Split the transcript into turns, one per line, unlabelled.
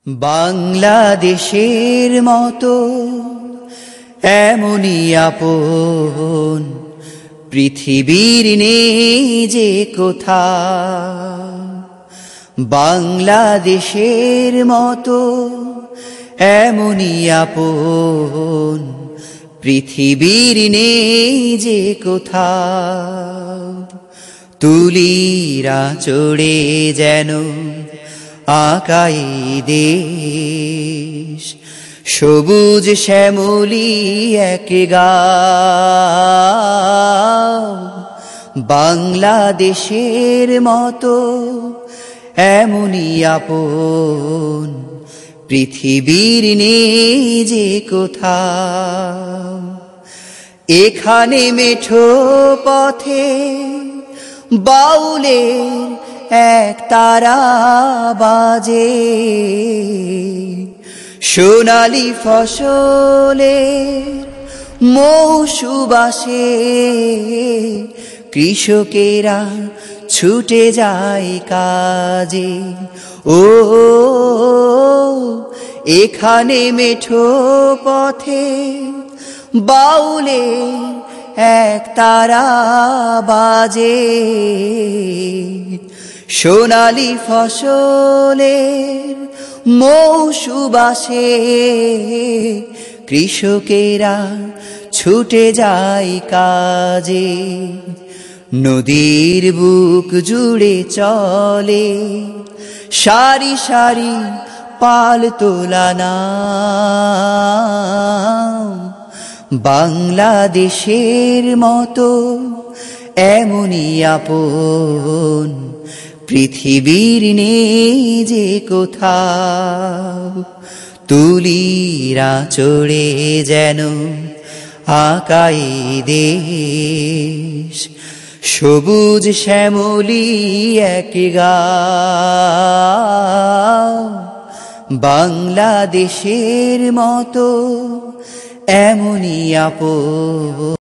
বাংলাদেশের মতো এমনই আপন পৃথিবীর নেই যে কোথাও। বাংলাদেশের মতো এমনই আপন পৃথিবীর নেই যে কোথাও। তুলিরা চড়ে যেন আকাই দেশ, সবুজ শ্যামলি এক গাঁও। বাংলাদেশের মতো এমনই আপন পৃথিবীর নেই যে কোথাও। এখানে মেঠো পথে বাউলের এক তারা বাজে, সোনালি ফসলের মৌসুম আসে, কৃষকেরা ছুটে যায় কাজে। ও এখানে মেঠো পথে বাউলের এক তারা বাজে, সোনালি ফসলের মৌসুম আসে, কৃষকেরা ছুটে যায় কাজে। নদীর বুক জুড়ে চলে সারি সারি পাল তোলা নাও। বাংলাদেশের মতো এমনই আপন পৃথিবীর নেই যে কোথাও। তুলিরা চড়ে যেন আকাই দেশ, সবুজ শ্যামলি এক গাঁও। বাংলাদেশের মতো এমনই আপন।